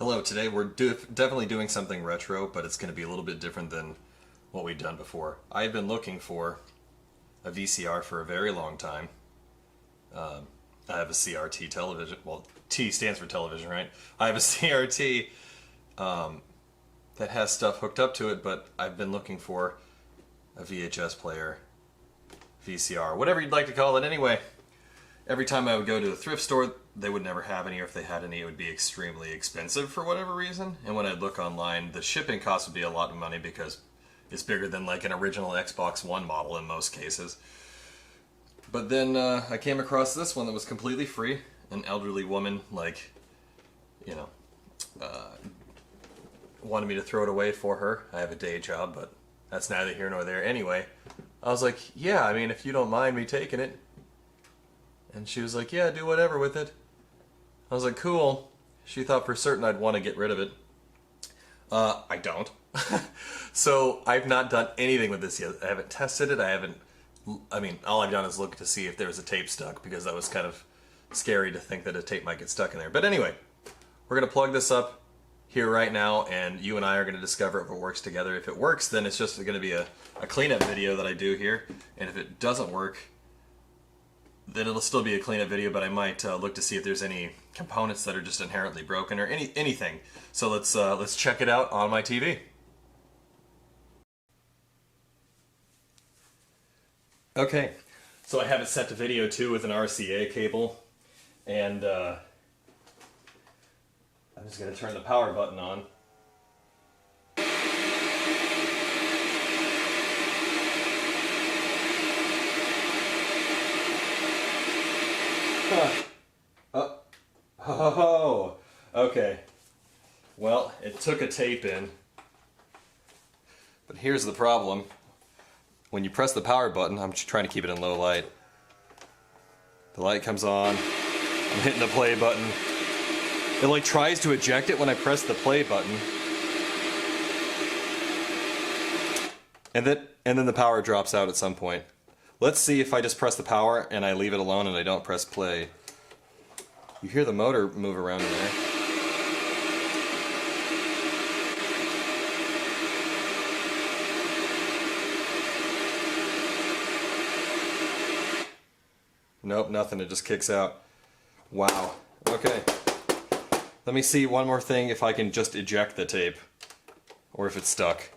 Hello, today we're definitely doing something retro, but it's going to be a little bit different than what we've done before. I've been looking for a VCR for a very long time. I have a CRT television. Well, T stands for television, right? I have a CRT that has stuff hooked up to it, but I've been looking for a VHS player, VCR, whatever you'd like to call it. Anyway, every time I would go to a thrift store, they would never have any, or if they had any, it would be extremely expensive for whatever reason. And when I'd look online, the shipping cost would be a lot of money because it's bigger than like an original Xbox One model in most cases. But then I came across this one that was completely free. An elderly woman, like, you know, wanted me to throw it away for her. I have a day job, but that's neither here nor there. Anyway, I was like, yeah, I mean, if you don't mind me taking it. And she was like, yeah, do whatever with it. I was like, cool. She thought for certain I'd want to get rid of it. I don't. So I've not done anything with this yet. I haven't tested it. I mean, all I've done is look to see if there was a tape stuck, because that was kind of scary to think that a tape might get stuck in there. But anyway, we're going to plug this up here right now, and you and I are going to discover if it works together. If it works, then it's just going to be a cleanup video that I do here. And if it doesn't work, then it'll still be a cleanup video, but I might look to see if there's any components that are just inherently broken or anything. So let's check it out on my TV. Okay, so I have it set to video 2 with an RCA cable, and I'm just going to turn the power button on. Oh, okay. Well, it took a tape in, but here's the problem. When you press the power button, I'm just trying to keep it in low light. The light comes on, I'm hitting the play button. It like tries to eject it when I press the play button. And then the power drops out at some point. Let's see if I just press the power and I leave it alone and I don't press play. You hear the motor move around in there. Nope, nothing. It just kicks out. Wow. Okay. Let me see one more thing if I can just eject the tape, or if it's stuck.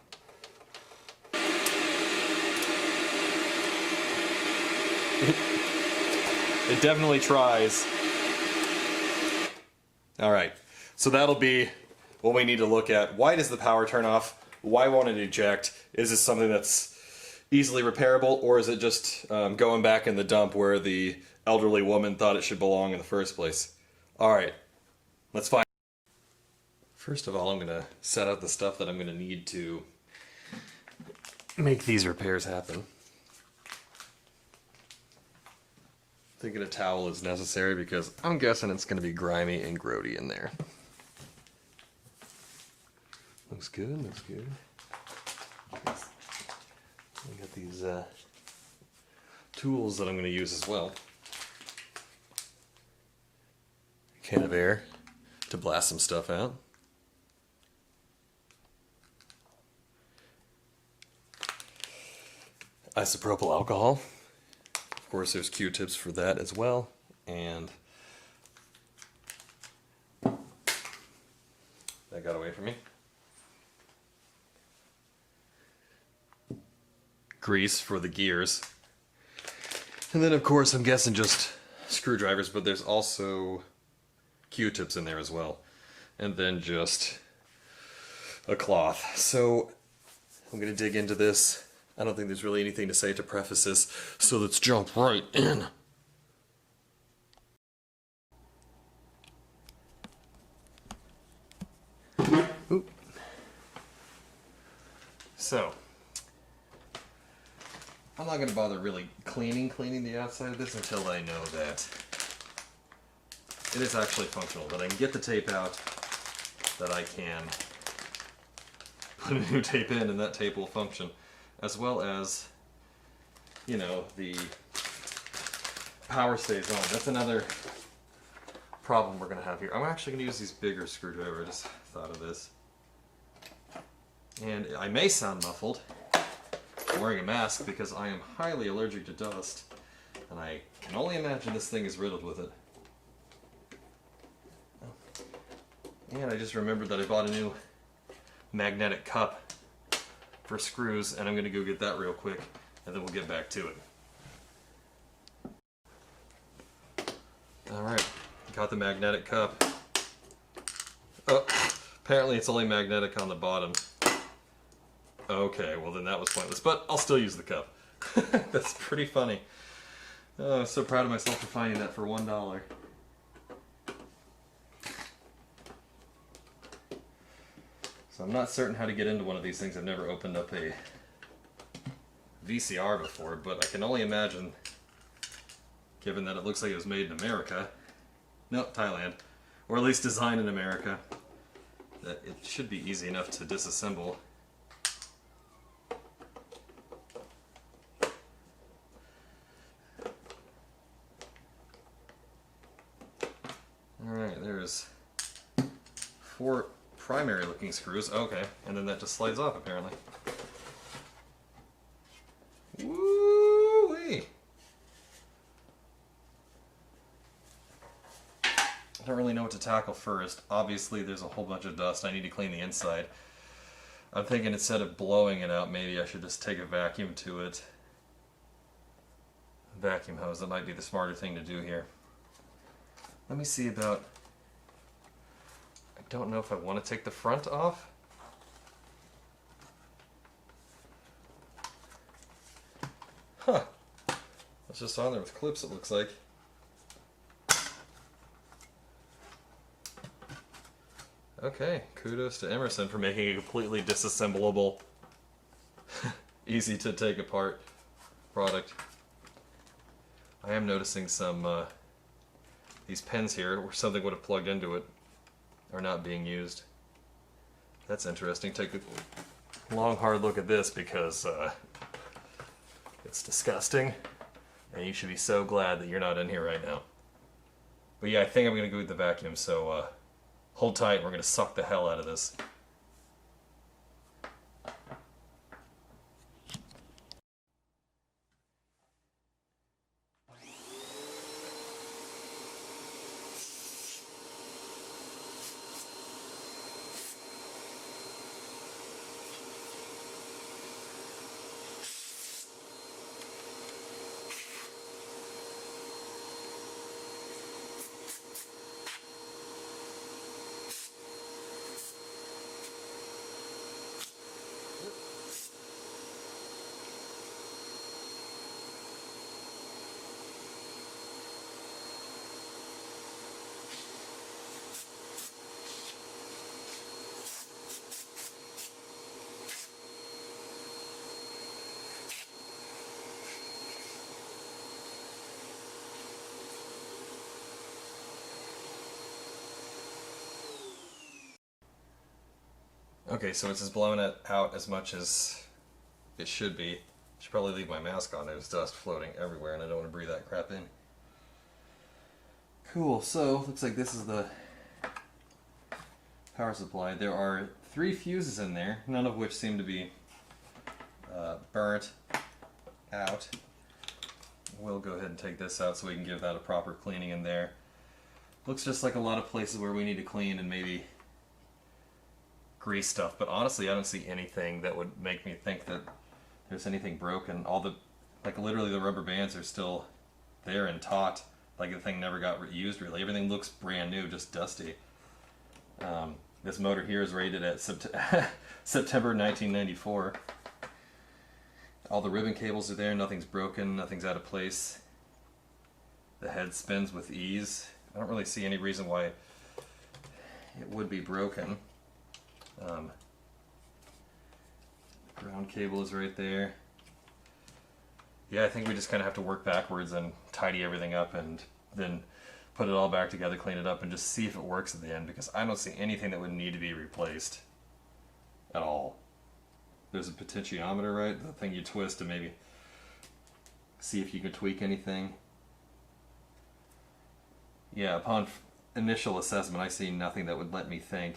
It definitely tries. Alright, so that'll be what we need to look at. Why does the power turn off? Why won't it eject? Is this something that's easily repairable, or is it just going back in the dump where the elderly woman thought it should belong in the first place? Alright, let's find. First of all, I'm going to set out the stuff that I'm going to need to make these repairs happen. Thinking a towel is necessary because I'm guessing it's going to be grimy and grody in there. Looks good, looks good. I got these tools that I'm going to use as well. A can of air to blast some stuff out. Isopropyl alcohol. Of course, there's Q-tips for that as well, and that got away from me. Grease for the gears, and then of course I'm guessing just screwdrivers, but there's also Q-tips in there as well, and then just a cloth. So I'm gonna dig into this. I don't think there's really anything to say to preface this, so let's jump right in. Oop. So, I'm not going to bother really cleaning the outside of this until I know that it is actually functional, that I can get the tape out, that I can put a new tape in and that tape will function. As well as, you know, the power stays on. That's another problem we're going to have here. I'm actually going to use these bigger screwdriver. I just thought of this. And I may sound muffled. I'm wearing a mask because I am highly allergic to dust. And I can only imagine this thing is riddled with it. And I just remembered that I bought a new magnetic cup for screws, and I'm going to go get that real quick, and then we'll get back to it. Alright, got the magnetic cup. Oh, apparently it's only magnetic on the bottom. Okay, well then that was pointless, but I'll still use the cup. That's pretty funny. Oh, I'm so proud of myself for finding that for $1. So I'm not certain how to get into one of these things. I've never opened up a VCR before, but I can only imagine, given that it looks like it was made in America, no, Thailand, or at least designed in America, that it should be easy enough to disassemble. Alright, there's 4 primary looking screws. Okay, and then that just slides off apparently. Woo-wee! I don't really know what to tackle first. Obviously there's a whole bunch of dust. I need to clean the inside. I'm thinking instead of blowing it out, maybe I should just take a vacuum to it. Vacuum hose, that might be the smarter thing to do here. Let me see about... I don't know if I want to take the front off. Huh. It's just on there with clips, it looks like. Okay, kudos to Emerson for making a completely disassemblable, easy to take apart product. I am noticing some, these pins here, where something would have plugged into it, are not being used. That's interesting. Take a long hard look at this because it's disgusting and you should be so glad that you're not in here right now. But yeah, I think I'm going to go with the vacuum, so hold tight, we're going to suck the hell out of this. Okay, so it's just blowing it out as much as it should be. Should probably leave my mask on. There's dust floating everywhere and I don't want to breathe that crap in. Cool, so looks like this is the power supply. There are 3 fuses in there, none of which seem to be burnt out. We'll go ahead and take this out so we can give that a proper cleaning in there. Looks just like a lot of places where we need to clean and maybe grease stuff, but honestly I don't see anything that would make me think that there's anything broken. All the, like literally the rubber bands are still there and taut, like the thing never got used really. Everything looks brand new, just dusty. This motor here is rated at September 1994. All the ribbon cables are there, nothing's broken, nothing's out of place. The head spins with ease. I don't really see any reason why it would be broken. Ground cable is right there. Yeah, I think we just kind of have to work backwards and tidy everything up and then put it all back together, clean it up, and just see if it works at the end, because I don't see anything that would need to be replaced at all. There's a potentiometer, right? The thing you twist to maybe see if you can tweak anything. Yeah, upon initial assessment, I see nothing that would let me think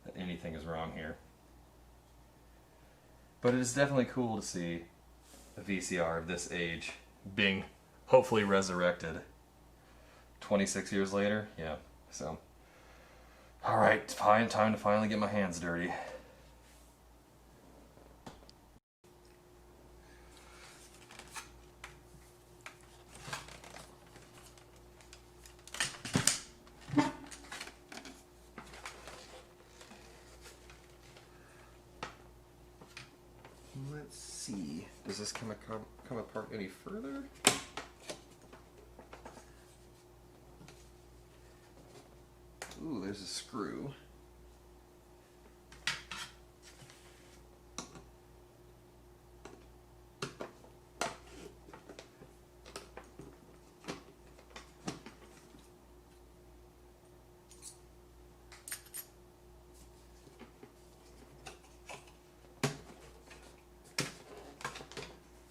that anything is wrong here. But it is definitely cool to see a VCR of this age being hopefully resurrected 26 years later. Yeah, so. Alright, time to finally get my hands dirty. Let's see, does this come apart any further? Ooh, there's a screw.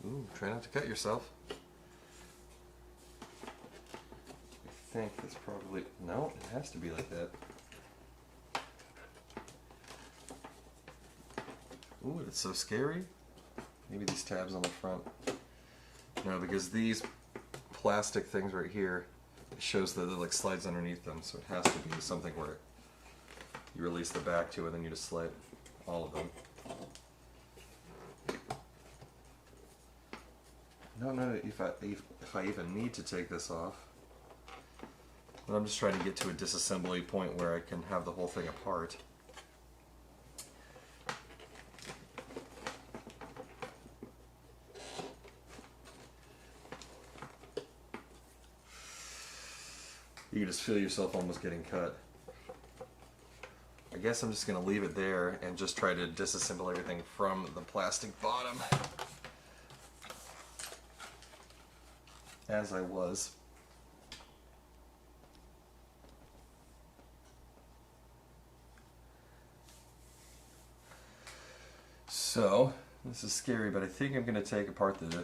Ooh, try not to cut yourself. I think that's probably, no, it has to be like that. Ooh, it's so scary. Maybe these tabs on the front. No, because these plastic things right here, it shows that it like slides underneath them, so it has to be something where you release the back to it and then you just slide all of them. I don't know if I even need to take this off. But I'm just trying to get to a disassembly point where I can have the whole thing apart. You can just feel yourself almost getting cut. I guess I'm just going to leave it there and just try to disassemble everything from the plastic bottom. As I was. So, this is scary, but I think I'm going to take apart the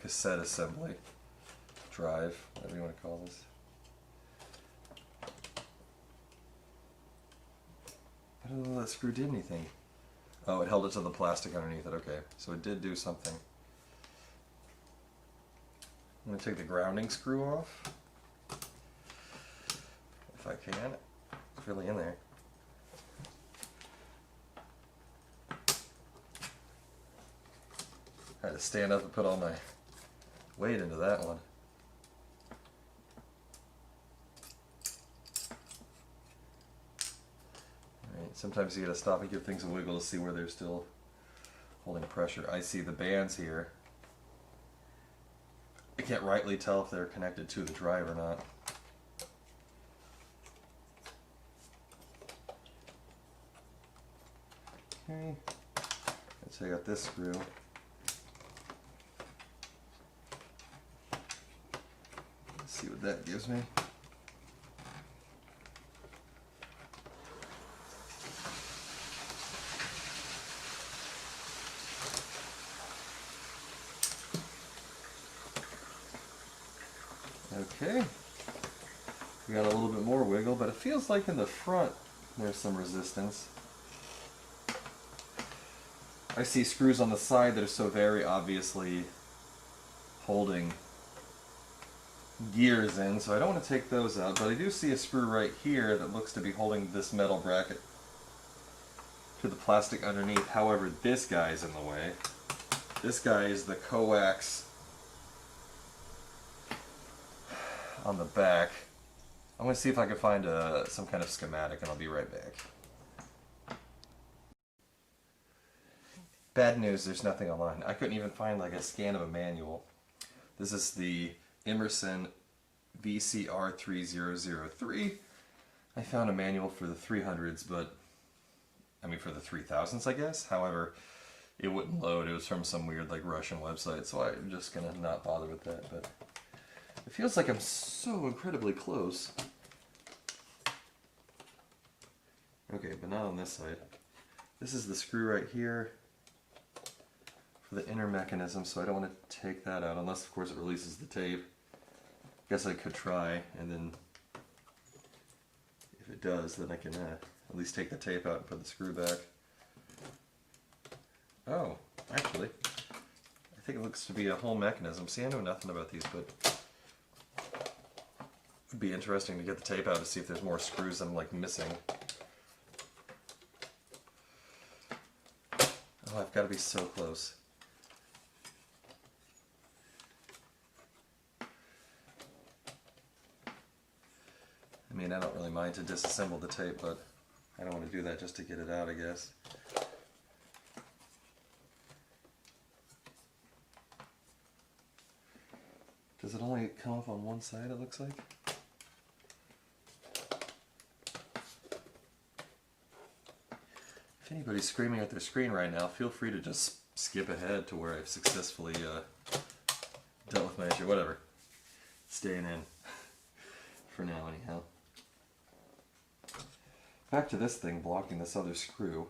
cassette assembly drive, whatever you want to call this. I don't know if that screw did anything. Oh, it held it to the plastic underneath it. Okay, so it did do something. I'm going to take the grounding screw off. If I can. It's really in there. I had to stand up and put all my weight into that one. Alright, sometimes you gotta stop and give things a wiggle to see where they're still holding pressure. I see the bands here. I can't rightly tell if they're connected to the drive or not. Okay, let's take out this screw. Let's see what that gives me. Okay, we got a little bit more wiggle, but it feels like in the front there's some resistance. I see screws on the side that are so very obviously holding gears in, so I don't want to take those out, but I do see a screw right here that looks to be holding this metal bracket to the plastic underneath. However, this guy is in the way. This guy is the coax on the back. I'm going to see if I can find some kind of schematic, and I'll be right back. Bad news, there's nothing online. I couldn't even find like a scan of a manual. This is the Emerson VCR 3003. I found a manual for the 300s, but I mean for the 3000s, I guess. However, it wouldn't load. It was from some weird like Russian website, so I'm just gonna not bother with that. But it feels like I'm so incredibly close. Okay, but not on this side. This is the screw right here for the inner mechanism, so I don't want to take that out unless, of course, it releases the tape. Guess I could try, and then if it does, then I can at least take the tape out and put the screw back. Oh, actually, I think it looks to be a whole mechanism. See, I know nothing about these, but it would be interesting to get the tape out to see if there's more screws I'm like missing. Oh, I've got to be so close. I mean, I don't really mind to disassemble the tape, but I don't want to do that just to get it out, I guess. Does it only come off on one side, it looks like? If anybody's screaming at their screen right now, feel free to just skip ahead to where I've successfully dealt with my issue. Whatever. Staying in. For now, anyhow. Back to this thing blocking this other screw.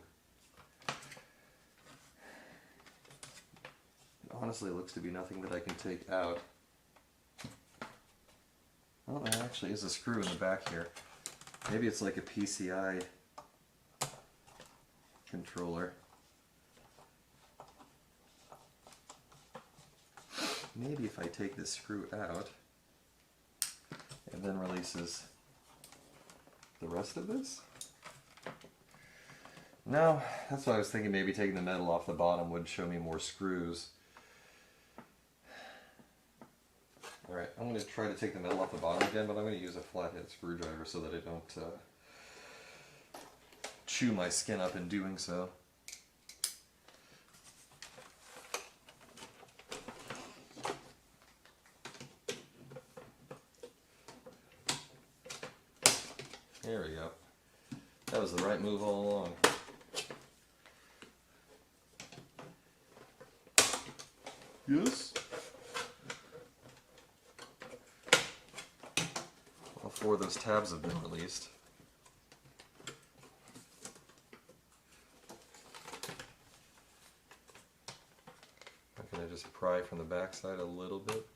Honestly, it looks to be nothing that I can take out. Well, there actually is a screw in the back here. Maybe it's like a PCI controller. Maybe if I take this screw out, and then releases the rest of this? No, that's what I was thinking. Maybe taking the metal off the bottom would show me more screws. Alright, I'm going to try to take the metal off the bottom again, but I'm going to use a flathead screwdriver so that I don't chew my skin up in doing so. There we go. That was the right move all along. Yes? All four of those tabs have been released. I'm going to just pry from the back side a little bit.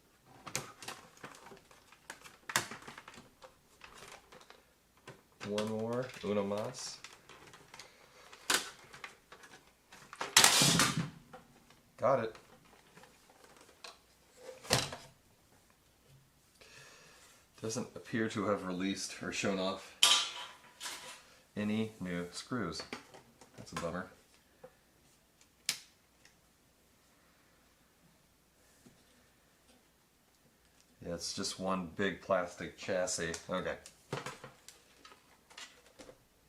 One more, uno más. Got it. Doesn't appear to have released or shown off any new screws. That's a bummer. Yeah, it's just one big plastic chassis. Okay.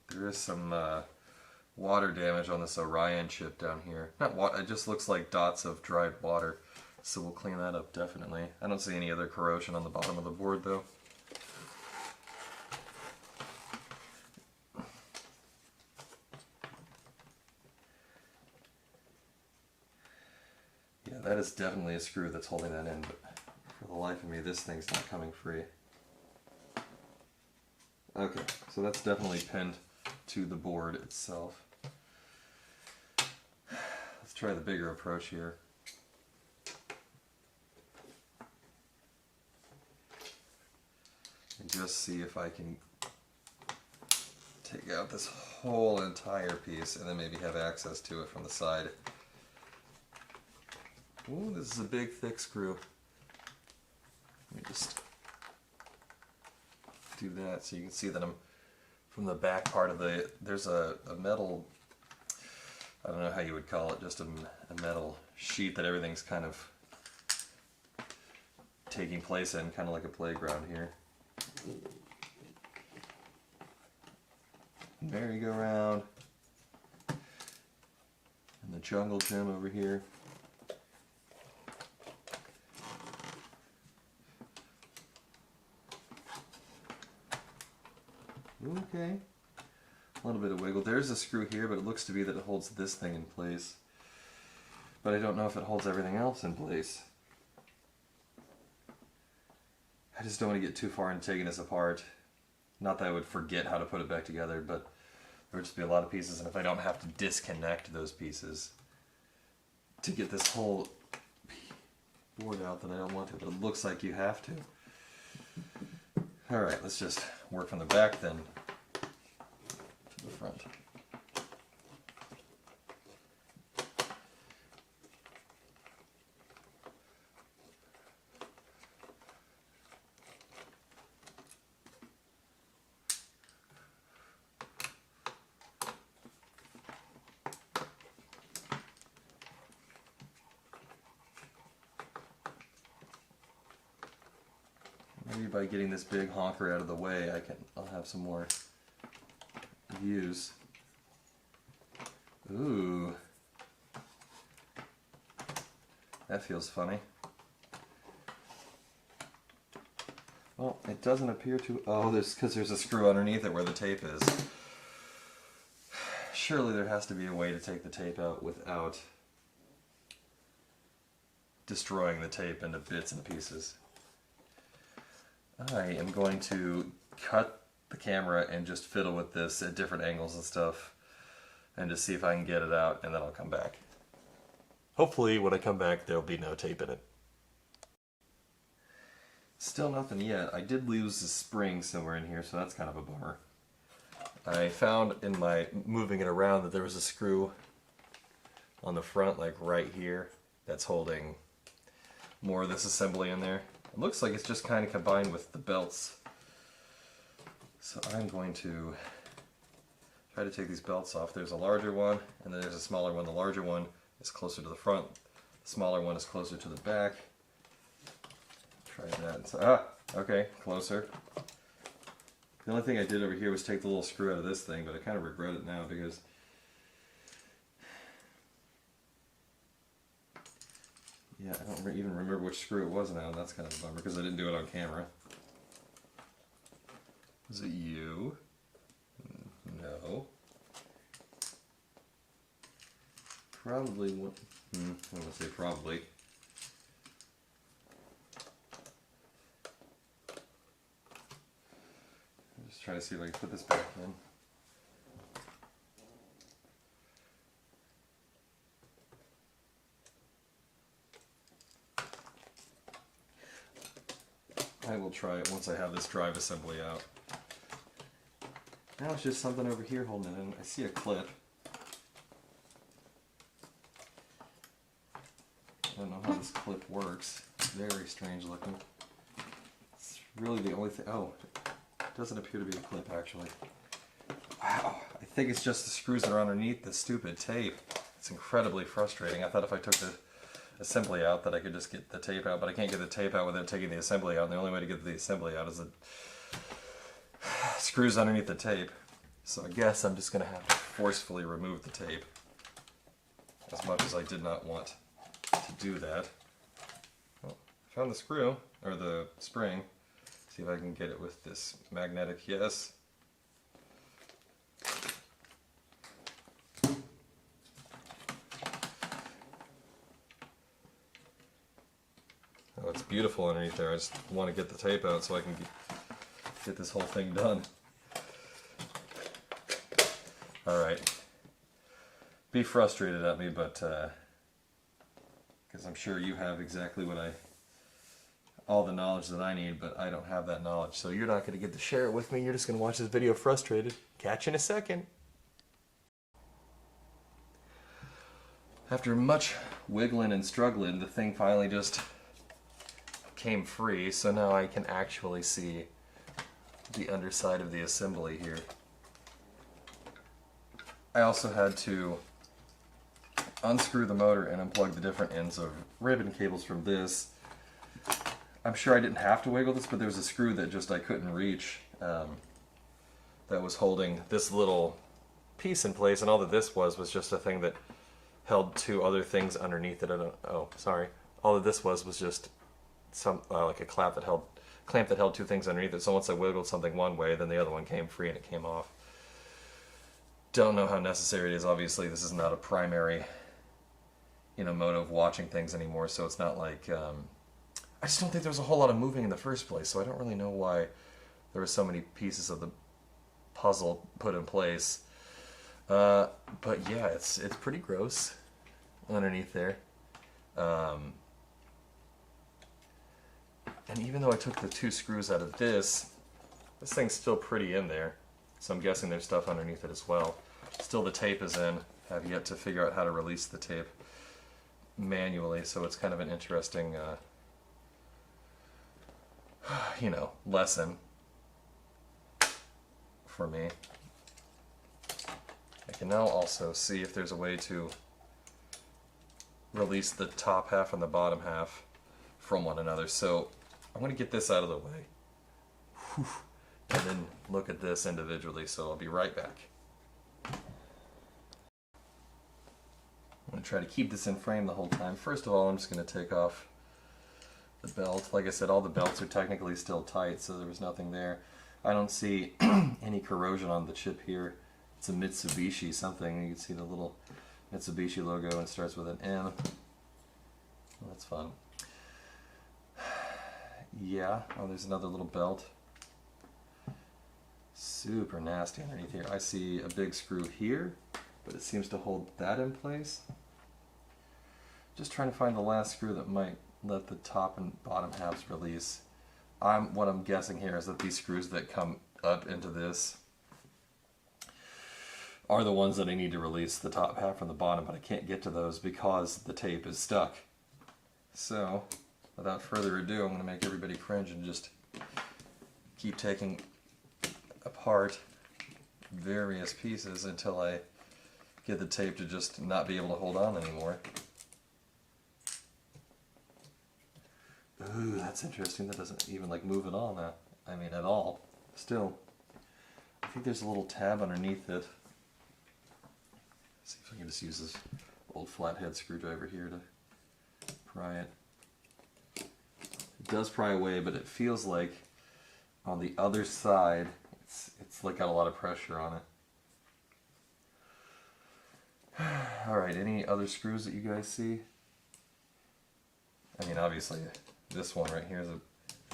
There is some water damage on this Orion chip down here. Not water, it just looks like dots of dried water. So we'll clean that up definitely. I don't see any other corrosion on the bottom of the board though. Yeah, that is definitely a screw that's holding that in, but for the life of me, this thing's not coming free. Okay, so that's definitely pinned to the board itself. Let's try the bigger approach here. And just see if I can take out this whole entire piece and then maybe have access to it from the side. Ooh, this is a big thick screw. Let me just do that so you can see that I'm from the back part of the, there's a metal, I don't know how you would call it, just a metal sheet that everything's kind of taking place in, kind of like a playground here. Merry-go-round, and the jungle gym over here. Okay, a little bit of wiggle. There's a screw here, but it looks to be that it holds this thing in place. But I don't know if it holds everything else in place. I just don't want to get too far into taking this apart. Not that I would forget how to put it back together, but there would just be a lot of pieces, and if I don't have to disconnect those pieces to get this whole board out, then I don't want to, but it looks like you have to. Alright, let's just work from the back then to the front. Maybe by getting this big honker out of the way, I'll have some more views. Ooh, that feels funny. Well, it doesn't appear to. Oh, because there's a screw underneath it where the tape is. Surely there has to be a way to take the tape out without destroying the tape into bits and pieces. I am going to cut the camera and just fiddle with this at different angles and stuff and just see if I can get it out, and then I'll come back. Hopefully when I come back there'll be no tape in it. Still nothing yet. I did lose the spring somewhere in here, so that's kind of a bummer. I found in my moving it around that there was a screw on the front, like right here, that's holding more of this assembly in there. It looks like it's just kind of combined with the belts. So I'm going to try to take these belts off. There's a larger one and then there's a smaller one. The larger one is closer to the front. The smaller one is closer to the back. Try that. So, okay, closer. The only thing I did over here was take the little screw out of this thing, but I kind of regret it now because yeah, I don't even remember which screw it was now, and that's kind of a bummer because I didn't do it on camera. Was it you? No. Probably one. I'm going to say probably. I'm just trying to see if I can put this back in. I will try it once I have this drive assembly out. Now it's just something over here holding it in. I see a clip. I don't know how this clip works. It's very strange looking. It's really the only thing. Oh, it doesn't appear to be a clip actually. Wow, I think it's just the screws that are underneath the stupid tape. It's incredibly frustrating. I thought if I took the assembly out that I could just get the tape out, but I can't get the tape out without taking the assembly out, and the only way to get the assembly out is the screws underneath the tape. So I guess I'm just going to have to forcefully remove the tape, as much as I did not want to do that. Well, I found the screw, or the spring. See if I can get it with this magnetic yes. Oh, it's beautiful underneath there. I just want to get the tape out so I can get this whole thing done. Alright. Be frustrated at me, but because I'm sure you have exactly what all the knowledge that I need, but I don't have that knowledge. So you're not going to get to share it with me. You're just going to watch this video frustrated. Catch you in a second. After much wiggling and struggling, the thing finally just came free, so now I can actually see the underside of the assembly here. I also had to unscrew the motor and unplug the different ends of ribbon cables from this. I'm sure I didn't have to wiggle this, but there was a screw that just I couldn't reach that was holding this little piece in place, and all that this was just a thing that held two other things underneath it. Oh, sorry. All that this was just some like a clamp that held two things underneath it. So once I wiggled something one way, then the other one came free and it came off. Don't know how necessary it is. Obviously, this is not a primary, mode of watching things anymore. So it's not like I just don't think there was a whole lot of moving in the first place. So I don't really know why there were so many pieces of the puzzle put in place. But yeah, it's pretty gross underneath there. And even though I took the two screws out of this, This thing's still pretty in there, so I'm guessing there's stuff underneath it as well. Still the tape is in. I've yet to figure out how to release the tape manually, so it's kind of an interesting, you know, lesson for me. I can now also see if there's a way to release the top half and the bottom half from one another. So I'm going to get this out of the way. Whew. And then look at this individually, so I'll be right back. I'm going to try to keep this in frame the whole time. First of all, I'm just going to take off the belt. Like I said, all the belts are technically still tight, so there was nothing there. I don't see any corrosion on the chip here. It's a Mitsubishi something. You can see the little Mitsubishi logo, and it starts with an M. Well, that's fun. Yeah, oh, there's another little belt. Super nasty underneath here. I see a big screw here, but it seems to hold that in place. Just trying to find the last screw that might let the top and bottom halves release. What I'm guessing here is that these screws that come up into this are the ones that I need to release the top half from the bottom, but I can't get to those because the tape is stuck. So, without further ado, I'm going to make everybody cringe and just keep taking apart various pieces until I get the tape to just not be able to hold on anymore. Ooh, that's interesting. That doesn't even like move at all now. I mean, at all. Still, I think there's a little tab underneath it. See if I can just use this old flathead screwdriver here to pry it. It does pry away, but it feels like on the other side, it's like got a lot of pressure on it. Alright, any other screws that you guys see? I mean, obviously, this one right here is a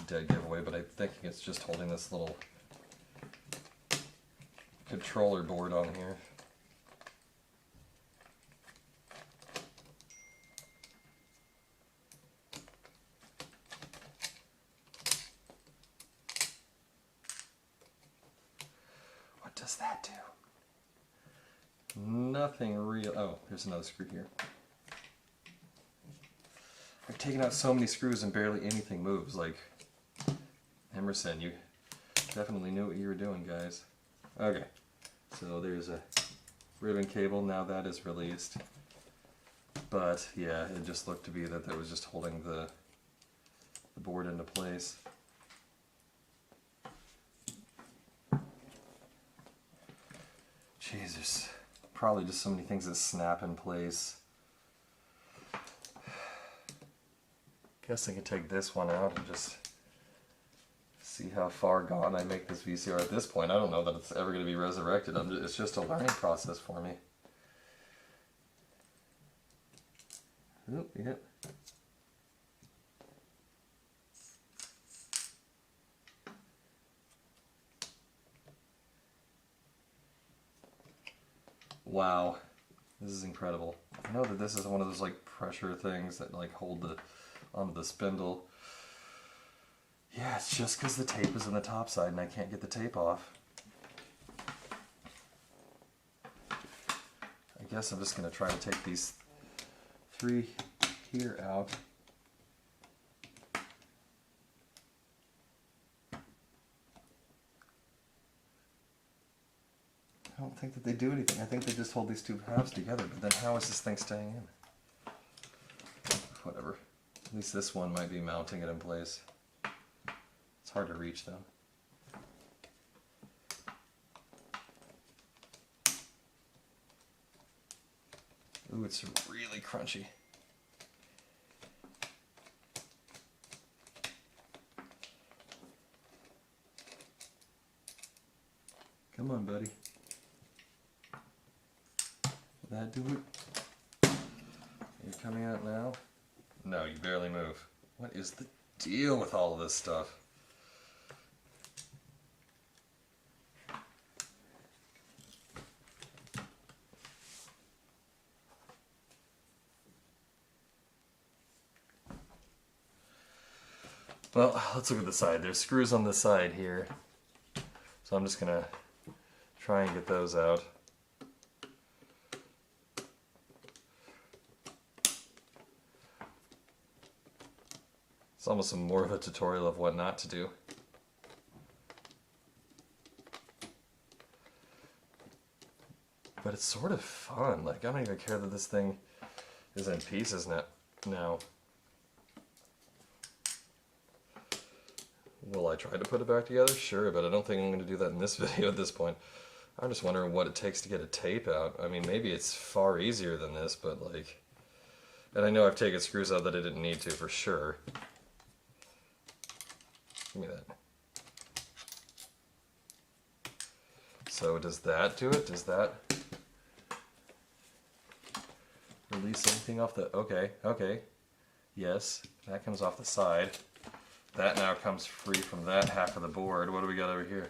dead giveaway, but I'm thinking it's just holding this little controller board on here. What does that do? Nothing real. Oh, there's another screw here. I've taken out so many screws and barely anything moves. Like, Emerson, you definitely knew what you were doing, guys. Okay, so there's a ribbon cable. Now that is released. But yeah, it just looked to be that was just holding the board into place. Jeez, there's probably just so many things that snap in place. Guess I could take this one out and just see how far gone I make this VCR at this point. I don't know that it's ever going to be resurrected. It's just a learning process for me. Oop, yep. Wow, this is incredible. I know that this is one of those like pressure things that like hold the onto the spindle. Yeah, it's just because the tape is on the top side and I can't get the tape off. I guess I'm just going to try to take these three here out. I don't think that they do anything. I think they just hold these two halves together, but then how is this thing staying in? Whatever. At least this one might be mounting it in place. It's hard to reach though. Ooh, it's really crunchy. Come on, buddy. Will that do it? You're coming out now? No, you barely move. What is the deal with all of this stuff? Well, let's look at the side. There's screws on the side here. So I'm just gonna try and get those out. It's almost more of a tutorial of what not to do. But it's sort of fun. Like, I don't even care that this thing is in pieces now. Will I try to put it back together? Sure, but I don't think I'm going to do that in this video at this point. I'm just wondering what it takes to get a tape out. I mean, maybe it's far easier than this, but like... And I know I've taken screws out that I didn't need to, for sure. Give me that. So does that do it? Does that release anything off the... Okay. Yes, that comes off the side. That now comes free from that half of the board. What do we got over here?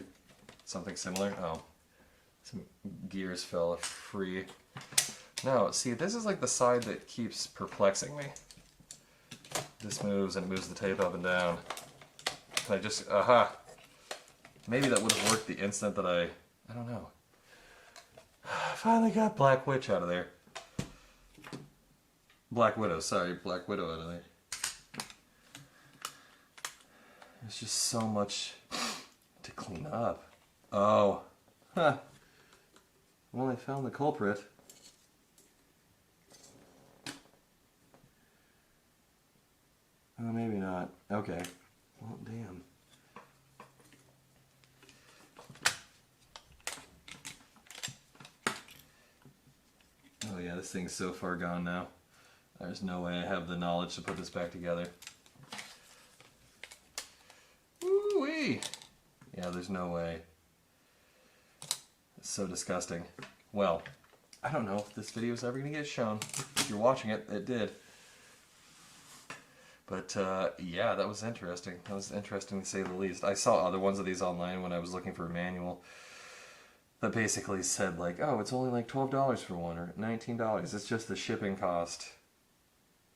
Something similar? Oh. Some gears fell free. No, see, this is like the side that keeps perplexing me. This moves and it moves the tape up and down. Can I just... Aha! Maybe that would have worked the instant that I don't know. Finally got Black Witch out of there. Black Widow, sorry. Black Widow out of there. There's just so much to clean up. Oh. Huh. Well, I found the culprit. Oh, maybe not. Okay. Well, damn. Oh yeah, this thing's so far gone now. There's no way I have the knowledge to put this back together. Woo-wee! Yeah, there's no way. It's so disgusting. Well, I don't know if this video is ever going to get shown. If you're watching it, it did. But yeah, that was interesting. That was interesting to say the least. I saw other ones of these online when I was looking for a manual that basically said like, oh, it's only like $12 for one or $19. It's just the shipping cost.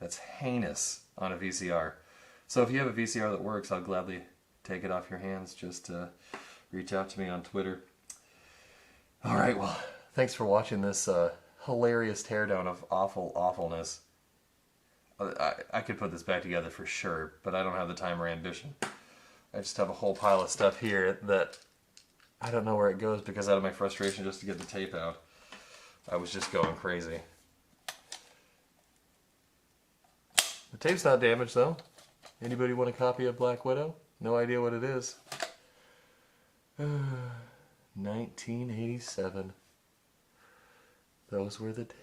That's heinous on a VCR. So if you have a VCR that works, I'll gladly take it off your hands. Just reach out to me on Twitter. Alright, well, thanks for watching this hilarious teardown of awfulness. I could put this back together for sure, but I don't have the time or ambition. I just have a whole pile of stuff here that I don't know where it goes because out of my frustration just to get the tape out, I was just going crazy. The tape's not damaged though. Anybody want a copy of Black Widow? No idea what it is. 1987. Those were the days.